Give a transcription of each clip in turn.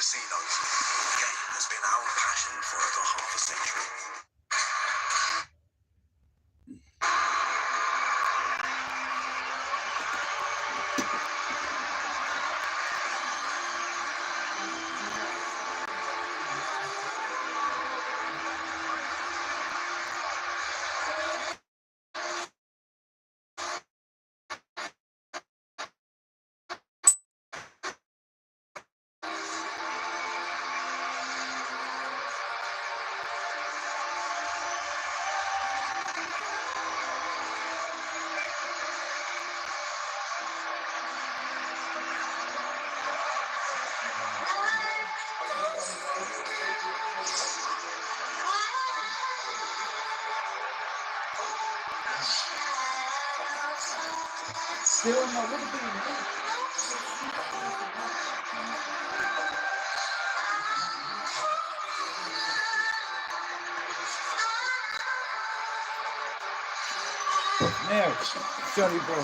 casinos. The game has been our passion for over half a century. Now, sorry, bro.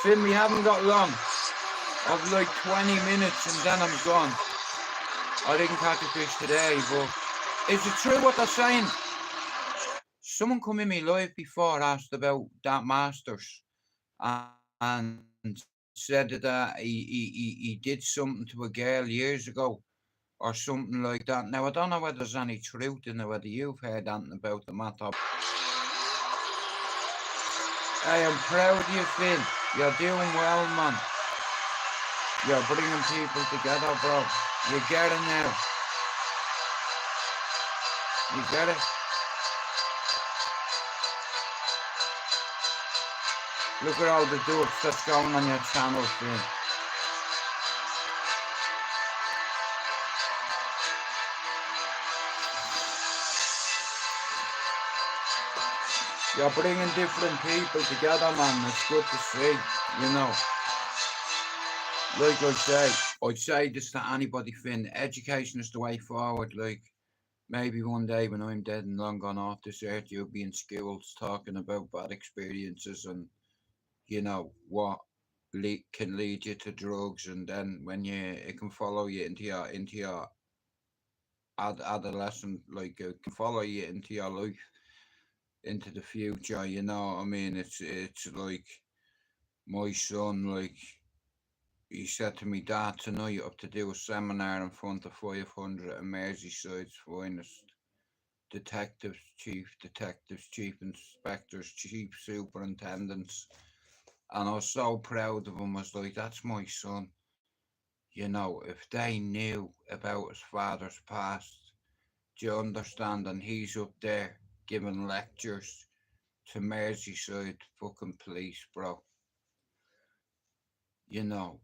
Finn, we haven't got long. I've like 20 minutes and then I'm gone. I didn't catch a fish today, but is it true what they're saying? Someone come in me live before, asked about that Masters, and said that he did something to a girl years ago, or something like that. Now, I don't know whether there's any truth in it, whether you've heard anything about the matter. Hey, I'm proud of you, Finn. You're doing well, man. You're bringing people together, bro. You get it now. You get it? Look at all the dubs that's going on your channel, Finn. You're bringing different people together, man. It's good to see, you know. Like I'd say this to anybody, Finn. Education is the way forward. Like, maybe one day when I'm dead and long gone off this earth, you'll be in schools talking about bad experiences and, you know, what can lead you to drugs, and then when it can follow you into your adolescent, like it can follow you into your life, into the future. You know what I mean? It's like my son, like he said to me, Dad, tonight you have to do a seminar in front of 500 of Merseyside's finest detectives, chief inspectors, chief superintendents. And I was so proud of him. I was like, that's my son. You know, if they knew about his father's past, do you understand? And he's up there giving lectures to Merseyside fucking police, bro. You know,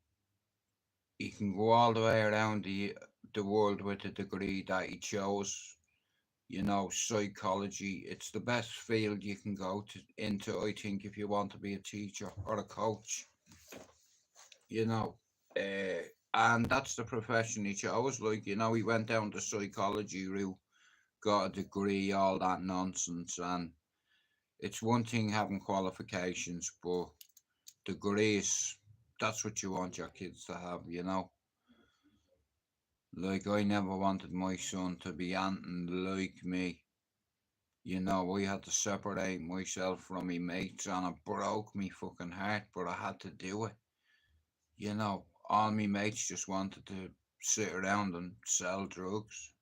he can go all the way around the world with a degree that he chose. You know, psychology. It's the best field you can go into, I think, if you want to be a teacher or a coach. You know, and that's the profession he chose. Like, you know, he went down the psychology route, got a degree, all that nonsense. And it's one thing having qualifications, but degrees, that's what you want your kids to have, you know. Like, I never wanted my son to be anything like me. You know, I had to separate myself from my mates and it broke me fucking heart, but I had to do it. You know, all my mates just wanted to sit around and sell drugs.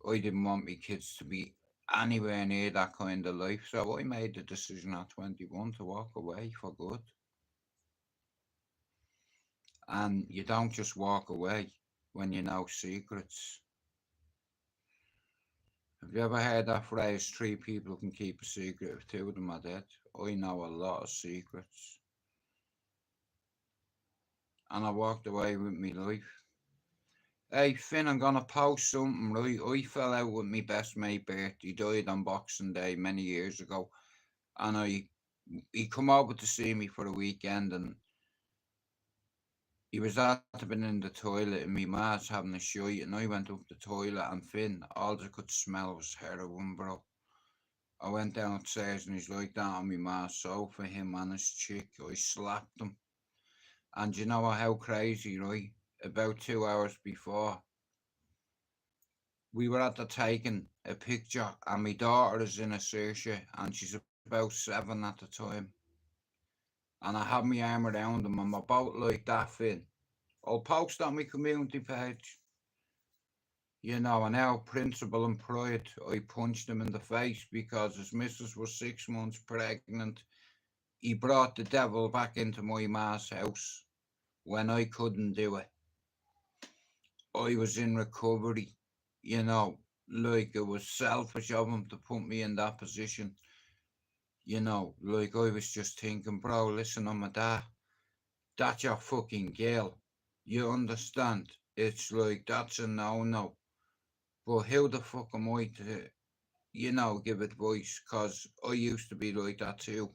I didn't want my kids to be anywhere near that kind of life, so I made the decision at 21 to walk away for good. And you don't just walk away when you know secrets. Have you ever heard that phrase, three people can keep a secret if two of them are dead? I know a lot of secrets. And I walked away with my life. Hey Finn, I'm gonna post something, right? I fell out with my best mate Bert. He died on Boxing Day many years ago. And he come over to see me for the weekend, and he was after been in the toilet and me ma's having a shite, and I went up the toilet, and Finn, all I could smell was heroin, bro. I went downstairs and he's like that on me ma's sofa, him and his chick. I slapped him. And you know how crazy, right? About 2 hours before, we were at the taking a picture, and my daughter is in a searcher, and she's about 7 at the time. And I have my arm around them, I'm about like that thin. I'll post on my community page. You know, and our principle and pride, I punched him in the face because his missus was 6 months pregnant. He brought the devil back into my ma's house when I couldn't do it. I was in recovery, you know, like it was selfish of him to put me in that position. You know, like I was just thinking, bro, listen, I'm a dad. That's your fucking girl. You understand? It's like, that's a no-no. But how the fuck am I to, give advice? Because I used to be like that too,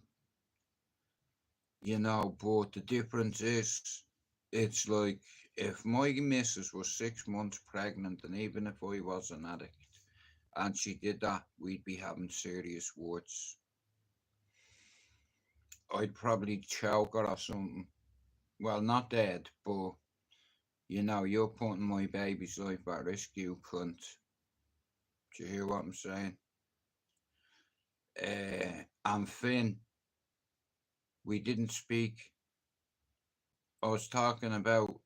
but the difference is, it's like, if my missus was 6 months pregnant, and even if I was an addict, and she did that, we'd be having serious words. I'd probably choke her or something. Well, not dead, but, you're putting my baby's life at risk, you cunt. Do you hear what I'm saying? And Finn, we didn't speak. I was talking about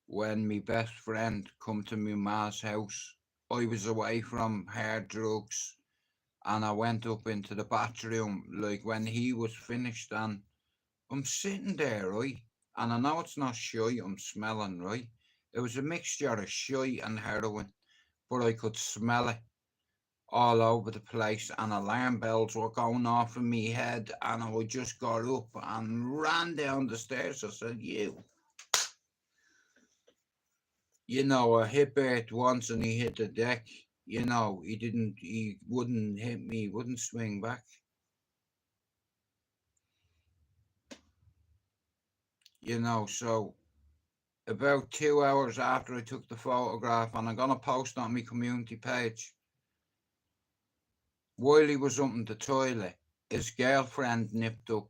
when me best friend come to me ma's house. I was away from hard drugs, and I went up into the bathroom like when he was finished, and I'm sitting there, right? And I know it's not shite I'm smelling, right? It was a mixture of shite and heroin, but I could smell it all over the place, and alarm bells were going off in me head, and I just got up and ran down the stairs. I said, I hit Bert once and he hit the deck. He wouldn't hit me, he wouldn't swing back. So about 2 hours after I took the photograph, and I'm going to post on my community page, while he was up in the toilet, his girlfriend nipped up.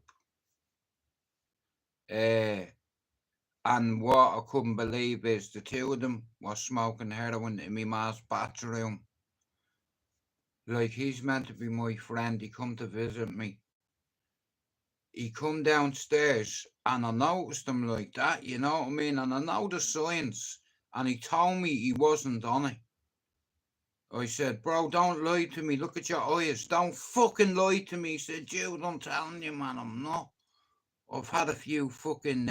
And what I couldn't believe is the two of them were smoking heroin in my ma's bathroom. Like, he's meant to be my friend. He come to visit me. He come downstairs, and I noticed him like that, you know what I mean? And I know the signs, and he told me he wasn't on it. I said, bro, don't lie to me. Look at your eyes. Don't fucking lie to me. He said, Jude, I'm telling you, man, I'm not. I've had a few fucking,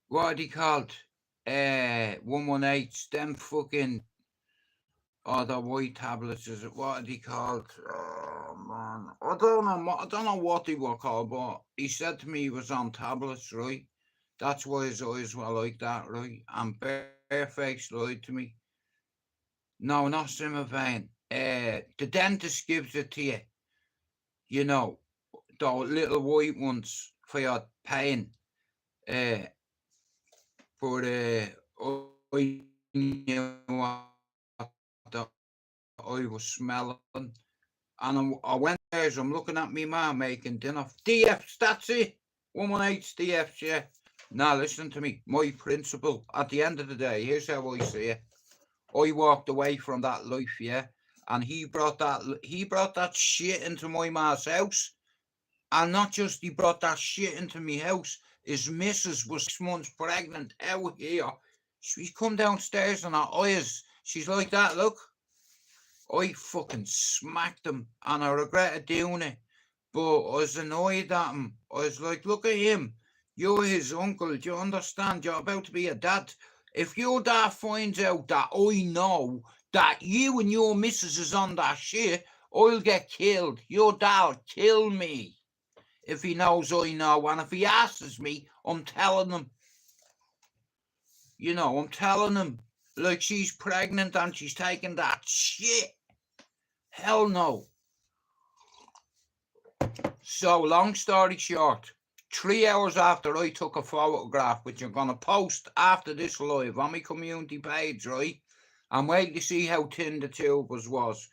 what are they called? 118s, them fucking, the white tablets, is it? What are they called? Oh, man. I don't know what they were called, but he said to me he was on tablets, right? That's why his eyes were like that, right? And Bareface lied to me. No, not Simmervain. The dentist gives it to you. You know, the little white ones for your pain. But I knew what I was smelling. And I went there, I'm looking at me mum making dinner. DFs, that's it. 118's DFs, yeah. Now listen to me. My principle, at the end of the day, here's how I see it. I walked away from that life, yeah. And he brought that shit into my ma's house. And not just he brought that shit into me house. His missus was 6 months pregnant out here. She's come downstairs and her eyes, she's like that, look. I fucking smacked him, and I regretted doing it. But I was annoyed at him. I was like, look at him. You're his uncle. Do you understand? You're about to be a dad. If your dad finds out that I know that you and your missus is on that shit, I'll get killed. Your dad'll kill me. If he knows I know, and if he asks me, I'm telling him. I'm telling him. Like, she's pregnant and she's taking that shit. Hell no. So, long story short, 3 hours after I took a photograph, which I'm going to post after this live on my community page, right? I'm waiting to see how thin the two of us was.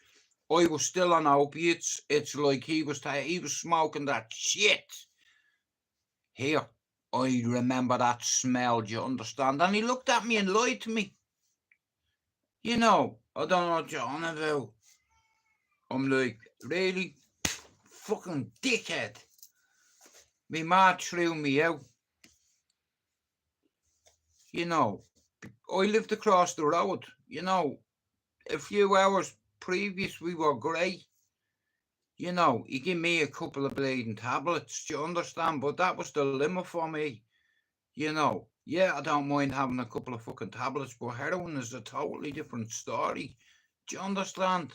I was still on opiates. It's like he was smoking that shit. Here, I remember that smell, do you understand? And he looked at me and lied to me. You know, I don't know what you're on about. I'm like, really? Fucking dickhead. Me ma threw me out. You know, I lived across the road. You know, a few hours previous we were great. You know, he gave me a couple of bleeding tablets, do you understand? But that was the limit for me. You know, yeah, I don't mind having a couple of fucking tablets, but heroin is a totally different story. Do you understand?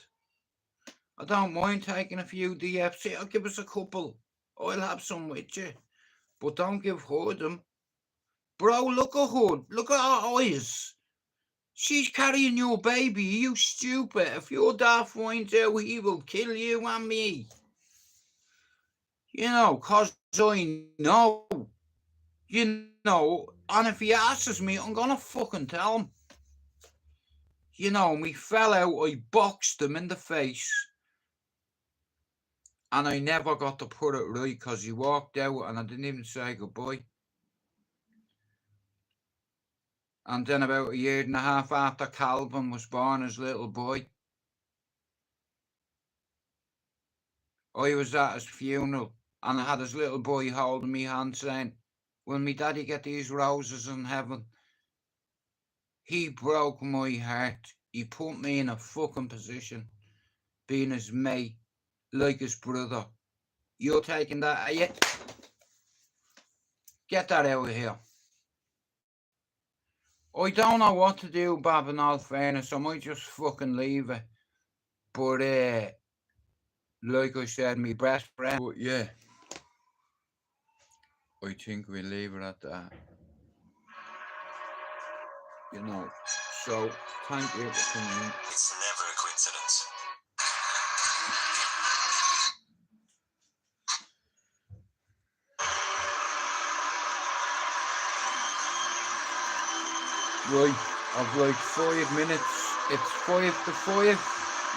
I don't mind taking a few DFC. I'll give us a couple. I'll have some with you. But don't give her them. Bro, look at her. Look at her eyes. She's carrying your baby. You stupid. If your dad finds out, he will kill you and me. You know, 'cause I know. You know, and if he asks me, I'm gonna fucking tell him. You know, we fell out, I boxed him in the face, and I never got to put it right because he walked out and I didn't even say goodbye. And then about a year and a half after Calvin was born, his little boy, I was at his funeral and I had his little boy holding me hand saying, "Will me daddy get these roses in heaven?" He broke my heart. He put me in a fucking position, being his mate, like his brother. You're taking that, are you? Get that out of here. I don't know what to do, Bob, in all fairness. I might just fucking leave it. But, like I said, me best friend. But yeah, I think we leave it at that. You know, so thank you for coming in. It's never a coincidence. Right, I've like 5 minutes. It's 5 to 5.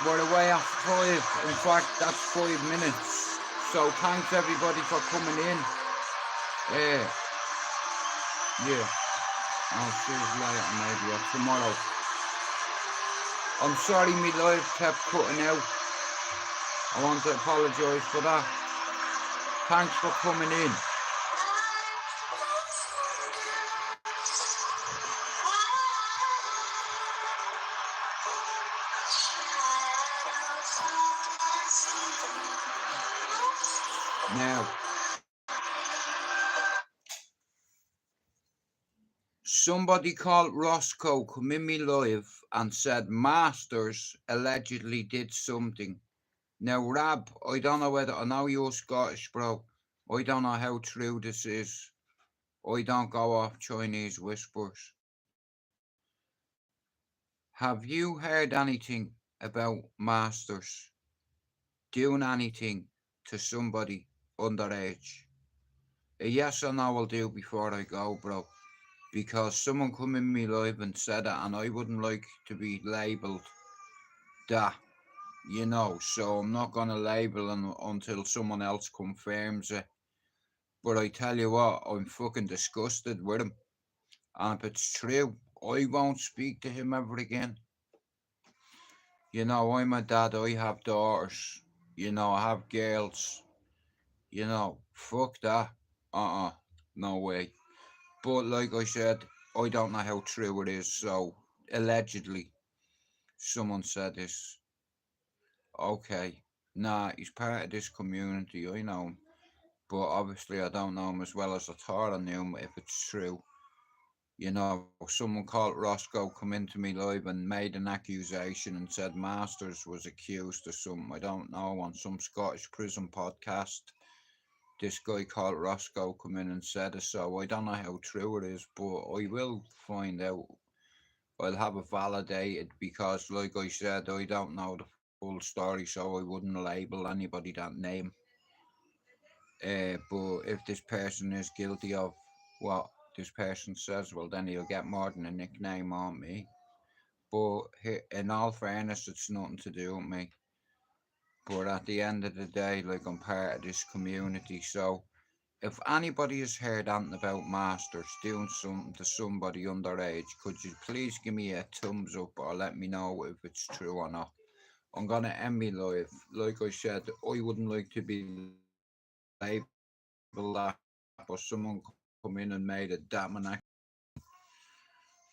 We're away after 5. In fact, that's 5 minutes. So thanks everybody for coming in. Yeah. I'll see you later maybe or tomorrow. I'm sorry my live kept cutting out. I want to apologise for that. Thanks for coming in. Now, somebody called Roscoe come in me live and said Masters allegedly did something. Now, Rab, I don't know whether, I know you're Scottish, bro. I don't know how true this is. I don't go off Chinese whispers. Have you heard anything about Masters doing anything to somebody underage? A yes or no will do before I go, bro. Because someone come in me live and said it, and I wouldn't like to be labelled that, you know. So I'm not gonna label him until someone else confirms it. But I tell you what, I'm fucking disgusted with him. And if it's true, I won't speak to him ever again. You know, I'm a dad, I have daughters. You know, I have girls. You know, fuck that. No way. But like I said, I don't know how true it is, so allegedly someone said this. Okay. Nah, he's part of this community, I know him. But obviously I don't know him as well as I thought I knew him if it's true. You know, someone called Roscoe come into me live and made an accusation and said Masters was accused of something, I don't know, on some Scottish prison podcast. This guy called Roscoe come in and said it, so I don't know how true it is, but I will find out. I'll have it validated because, like I said, I don't know the full story, so I wouldn't label anybody that name. But if this person is guilty of what this person says, well, then he'll get more than a nickname on me. But in all fairness, it's nothing to do with me. But at the end of the day, like, I'm part of this community, so If anybody has heard anything about masters doing something to somebody underage, could you please give me a thumbs up or let me know if it's true or not? I'm gonna end me live. Like I said, I wouldn't like to be labelled that, but someone come in and made a damn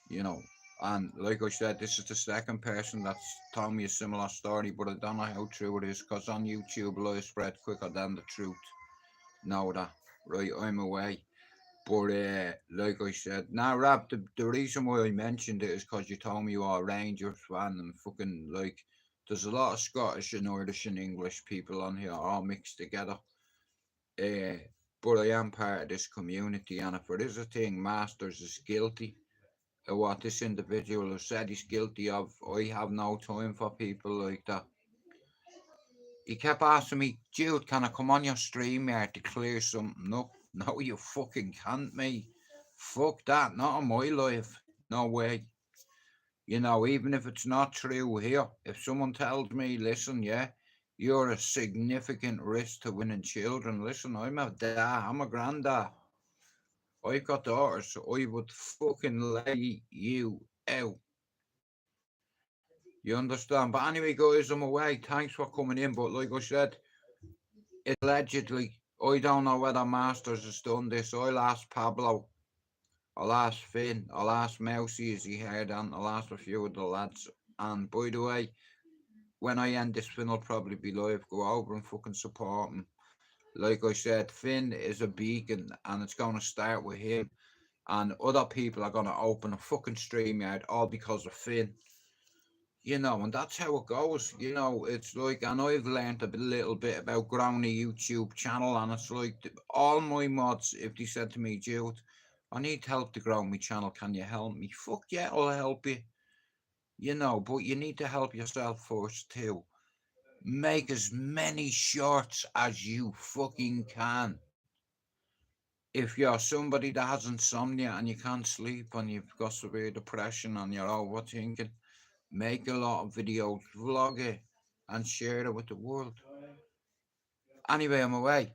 you know. And like I said, this is the second person that's told me a similar story, but I don't know how true it is because on YouTube lies spread quicker than the truth. Know that, right? I'm away. But like I said, now Rap, the reason why I mentioned it is because you told me you are a Rangers fan and fucking like there's a lot of Scottish and Irish and English people on here all mixed together. Uh, but I am part of this community, and if it is a thing, Masters is guilty of what this individual has said he's guilty of. I have no time for people like that. He kept asking me, Jude, can I come on your stream here to clear something up? No, you fucking can't, mate. Fuck that, not on my life. No way. You know, even if it's not true here, if someone tells me, listen, yeah, you're a significant risk to women and children, listen, I'm a dad, I'm a granddad. I've got daughters, so I would fucking lay you out. You understand? But anyway, guys, I'm away. Thanks for coming in. But like I said, it allegedly, I don't know whether Masters has done this. I'll ask Pablo, I'll ask Finn, I'll ask Mousy as he heard, and I'll ask a few of the lads. And by the way, when I end this, Finn will probably be live. Go over and fucking support him. Like I said, Finn is a beacon, and it's going to start with him. And other people are going to open a fucking stream yard all because of Finn. You know, and that's how it goes. You know, it's like, and I've learned a little bit about growing a YouTube channel, and it's like all my mods, if they said to me, Jude, I need help to grow my channel, can you help me? Fuck yeah, I'll help you. You know, but you need to help yourself first too. Make as many shorts as you fucking can. If you're somebody that has insomnia and you can't sleep and you've got severe depression and you're overthinking, make a lot of videos, vlog it, and share it with the world. Anyway, I'm away.